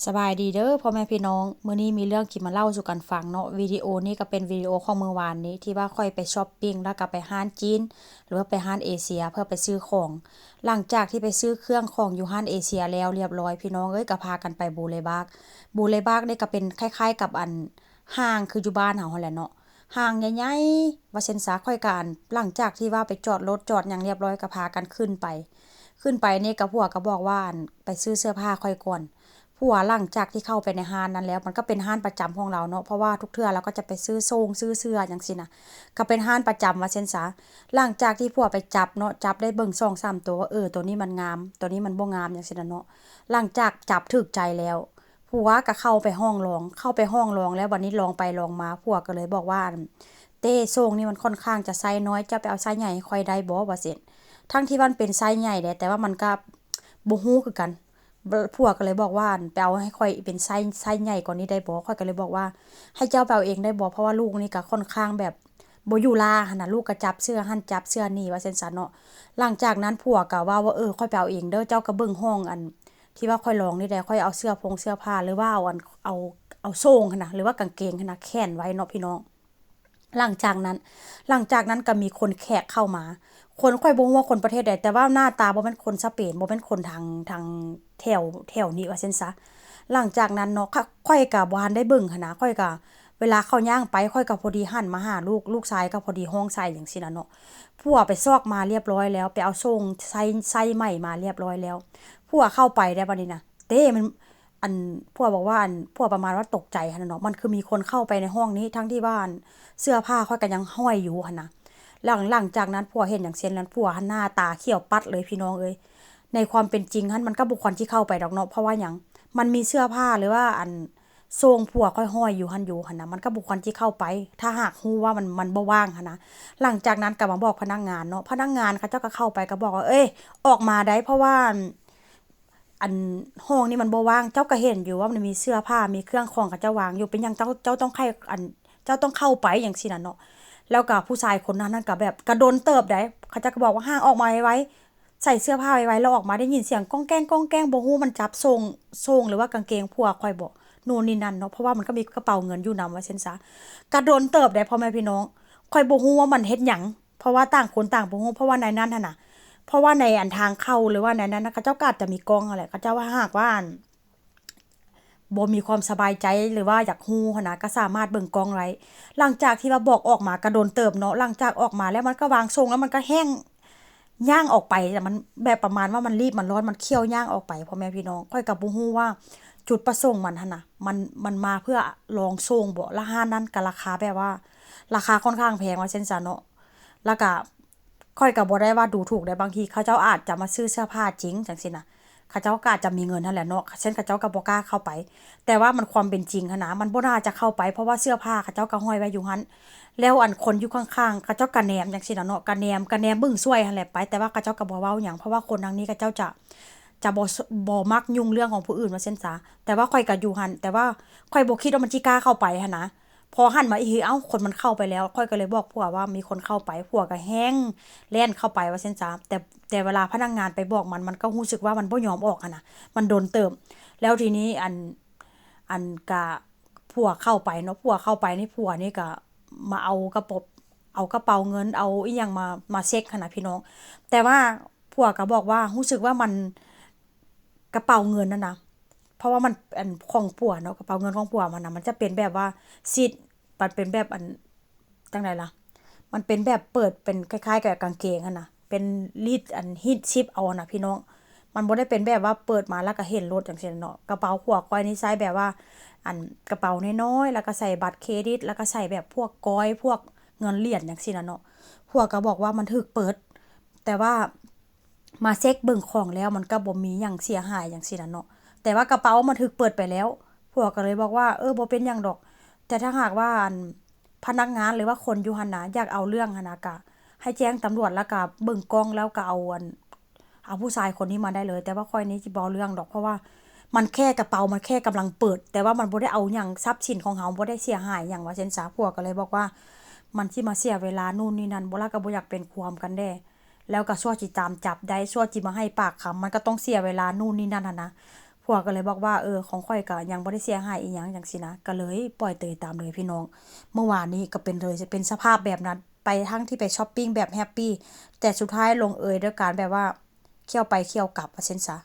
สบายดีเด้อพ่อแม่พี่น้องมื้อนี้มีเรื่องที่มาเล่าสู่กันฟังเนาะวิดีโอนี้ก็เป็นวิดีโอของเมื่อวานนี้ที่ว่าค่อยไปช้อปปิงแล้วก็ไปห้านจีนหรือว่าไปห้านเอเชียเพื่อไปซื้อของหลังจากที่ไปซื้อเครื่องของอยู่ห้านเอเชียแล้วเรียบร้อยพี่น้องเอ้ยก็พากันไปบูเลบากนี่ก็เป็นคล้ายๆกับอันห้างคืออยู่บ้านเฮาหั่นแหละเนาะห้างใหญ่ๆว่าเซ็นซาค่อยกอันหลังจากที่ว่าไปจอดรถจอดหยังเรียบร้อยก็พากันขึ้นไปนี่ก็ผัวก็บอกว่าอั่นไปซื้อเสื้อผ้าค่อยก่อนผัวหลังจากที่เข้าไปในห้านนั้นแล้วมันก็เป็นห้านประจำของเราเนาะเพราะว่าทุกเทื่อเราก็จะไปซื้อทรงซื้อเสื้อจังซี่น่ะก็เป็นห้านประจำว่าซั่นซะหลังจากที่ผัวไปจับเนาะจับได้เบิ่ง2-3ตัวว่าตัวนี้มันงามตัวนี้มันบ่งามจังซี่น่ะเนาะหลังจากจับถูกใจแล้วผัวก็เข้าไปห้องลองแล้วบัดนี้ลองไปลองมาผัวก็เลยบอกว่าเต้ทรงนี่มันค่อนข้างจะไซซ์น้อยเจ้าไปเอาไซซ์ใหญ่ให้ค่อยได้บ่ว่าซั่น ทั้งที่มันเป็นไซส์ใหญ่แต่ว่ามันก็บ่ฮู้คือกันผัวก็เลยบอกว่าไปเอาให้ค่อยเป็นไซส์ใหญ่กว่านี้ได้บ่ข้อยก็เลยบอกว่าให้เจ้าไปเอาเองได้บ่เพราะว่าลูกนี่ก็ค่อนข้างแบบบ่อยู่ลาหั่นน่ะลูกก็จับเสื้อหั่นจับเสื้อนี่ว่าซั่นซะเนาะหลังจากนั้นผัวก็ว่าค่อยไปเอาเองเด้อเจ้าก็เบิ่งห้องอันที่ว่าค่อยลองนี่แหละค่อยเอาเสื้อผ้าหรือว่าเอาเอาโซงหั่นน่ะหรือว่ากางเกงหั่นน่ะแขวนไว้เนาะพี่น้อง หลังจากนั้นก็มีคนแขกเข้ามาคนค่อยบ่ฮู้ว่าคนประเทศใดแต่ว่าหน้าตาบ่แม่นคนสเปนบ่แม่นคนทางแถวนี้ว่าซั่นซะหลังจากนั้นเนาะค่อยก็บ่ทันได้เบิ่งหั้นนะค่อยก็เวลาเขาย่างไปค่อยก็พอดีหันมาหาลูกชายก็พอดีห้องใส่จังซี่น่ะเนาะผัวไปซอกมาเรียบร้อยแล้วไปเอาโซ่งใส่ใหม่มาเรียบร้อยแล้วผัวเข้าไปได้บัดนี้น่ะเต้มันอันผัวบอกว่าผัวประมาณว่าตกใจหั่นน่ะเนาะมันคือมีคนเข้าไปในห้องนี้ทั้งที่บ้าน เสื้อผ้าค่อยก็ยังห้อยอยู่หั่นน่ะหลังจากนั้นผัวเห็นอย่างเช่นนั้นผัวหันหน้าตาเขียวปัดเลยพี่น้องเอ้ยในความเป็นจริงหั้นมันก็บ่ควรที่เข้าไปดอกเนาะเพราะว่าหยังมันมีเสื้อผ้าหรือว่าทรงผัวค่อยห้อยอยู่หั่นน่ะมันก็บ่ควรที่เข้าไปถ้าหากฮู้ว่ามันบ่ว่างหั้นนะหลังจากนั้นก็มาบอกพนักงานเนาะพนักงานเขาเจ้าก็เข้าไปก็บอกว่าเอ้ยออกมาได้เพราะว่าอันห้องนี่มันบ่ว่างเจ้าก็เห็นอยู่ว่ามันมีเสื้อผ้ามีเครื่องของเขาเจ้าวางอยู่เป็นหยังเจ้าต้องเจ้าต้องเข้าไปจังซี่น่ะเนาะ แล้วก็ผู้ชายคนนั้นนั่นก็แบบกระโดนเติบได้เขาจะก็บอกว่าห้างออกมาไว้ใส่เสื้อผ้าไว้แล้วออกมาได้ยินเสียงก้องแก้งก้องแก้งบ่ฮู้มันจับทรงหรือว่ากางเกงผัวค่อยบ่นู่นนี่นั่นเนาะเพราะว่ามันก็มีกระเป๋าเงินอยู่นำว่าซั่นซะกระโดนเติบได้พ่อแม่พี่น้องค่อยบ่ฮู้ว่ามันเฮ็ดหยังเพราะว่าต่างคนต่างบ่ฮู้เพราะว่าในนั้นหั่นน่ะเพราะว่าในอันทางเข้าหรือว่าในนั้นน่ะเขาเจ้าก็อาจจะมีกล้องนั่นแหละเขาเจ้าว่าหากว่า บ่มีความสบายใจหรือว่าอยากฮู้หั้นนะก็สามารถเบิ่งกล้องได้หลังจากที่ว่าบอกออกมาก็โดนเติบเนาะหลังจากออกมาแล้วมันก็วางทรงแล้วมันก็แห้งย่างออกไปแต่มันแบบประมาณว่ามันรีบมันร้อนมันเคี่ยวย่างออกไปพ่อแม่พี่น้องข้อยก็บ่ฮู้ว่าจุดประสงค์มันหั่นน่ะมันมาเพื่อลองทรงบ่แล้วห้านนั้นก็ราคาแบบว่าราคาค่อนข้างแพงว่าซั่นซะเนาะแล้วก็ข้อยก็บ่ได้ว่าดูถูกได้บางทีเขาเจ้าอาจจะมาซื้อเสื้อผ้าจริงจังซี่น่ะเขาเจ้าก็อาจจะมีเงินนั่นแหละเนาะเช่นเขาเจ้าก็บ่กล้าเข้าไป แต่ว่ามันความเป็นจริงหั้นนะมันบ่น่าจะเข้าไปเพราะว่าเสื้อผ้าเขาเจ้าก็ห้อยไว้อยู่หั้นแล้วอันคนอยู่ข้างๆเขาเจ้าก็แหนมจังซี่ล่ะเนาะก็แหนมเบิ่งช่วยหั้นแหละไปแต่ว่าเขาเจ้าก็บ่เว้าหยังเพราะว่าคนทางนี้เขาเจ้าจะบ่มักยุ่งเรื่องของผู้อื่นว่าซั่นซะแต่ว่าข้อยก็อยู่หั้นแต่ว่าข้อยบ่คิดว่ามันสิกล้าเข้าไปหั้นนะพอหันมาอีกทีเอ้าคนมันเข้าไปแล้วข้อยก็เลยบอกผัวว่ามีคนเข้าไปผัวก็แฮ้งแล่นเข้าไปว่าซั่นซะแต่เวลาพนักงานไปบอกมันก็รู้สึกว่ามันบ่ยอมออกหั้นน่ะมันโดนเติมแล้วทีนี้อันกะผัวเข้าไปเนาะผัวเข้าไปนี่ผัวนี่ก็มาเอากระเป๋าเงินเอาอีหยังมาเช็กหั้นน่ะพี่น้องแต่ว่าผัวก็บอกว่ารู้สึกว่ามันกระเป๋าเงินนั่นน่ะเพราะว่ามันอันของผัวเนาะกระเป๋าเงินของผัวมันน่ะมันจะเป็นแบบว่าซิดมันเป็นแบบอันจั่งใดล่ะมันเป็นแบบเปิดเป็นคล้ายๆกับกางเกงหั่นน่ะเป็นรีดอันฮีทซิปเอาน่ะพี่น้อง มันบ่ได้เป็นแบบว่าเปิดมาแล้วก็เห็นรถจังซี่เนาะกระเป๋าขวาก้อยนี่ใส่แบบว่าอันกระเป๋าน้อยๆแล้วก็ใส่บัตรเครดิตแล้วก็ใส่แบบพวกกอยพวกเงินเหรียญจังซี่น่ะเนาะพวกก็บอกว่ามันถูกเปิดแต่ว่ามาเช็กเบิ่งของแล้วมันก็บ่มีหยังเสียหายจังซี่น่ะเนาะแต่ว่ากระเป๋ามันถูกเปิดไปแล้วพวกก็เลยบอกว่าบ่เป็นหยังดอกแต่ถ้าหากว่าพนักงานหรือว่าคนอยู่หั่นน่ะอยากเอาเรื่องหันน่ะก็ให้แจ้งตำรวจแล้วก็เบิ่งกล้องแล้วก็เอาผู้ชายคนนี้มาได้เลยแต่ว่าข้อยนี้สิบ่เอาเรื่องดอกเพราะว่ามันแค่กระเป๋ามันแค่กำลังเปิดแต่ว่ามันบ่ได้เอาหยังทรัพย์สินของเฮาบ่ได้เสียหายหยังว่าซั่นซะพวกก็เลยบอกว่ามันสิมาเสียเวลานู่นนี่นั่นบ่ล่ะก็บ่อยากเป็นความกันแด้แล้วก็ซั่วสิตามจับได้ซั่วสิมาให้ปากคำมันก็ต้องเสียเวลานู่นนี่นั่นหั่นนะ ผัวก็เลยบอกว่าของข่อยก็ยังบ่ได้เสียหายอีหยังจังซี้นะก็เลยปล่อยเตยตามเลยพี่น้องเมื่อวานนี้ก็เป็นเลยจะเป็นสภาพแบบนั้นไปทั้งที่ไปช็อปปิงแบบแฮปปีแต่สุดท้ายลงเอยด้วยการแบบว่าเคี่ยวไปเคี่ยวกลับว่าซั่นซะ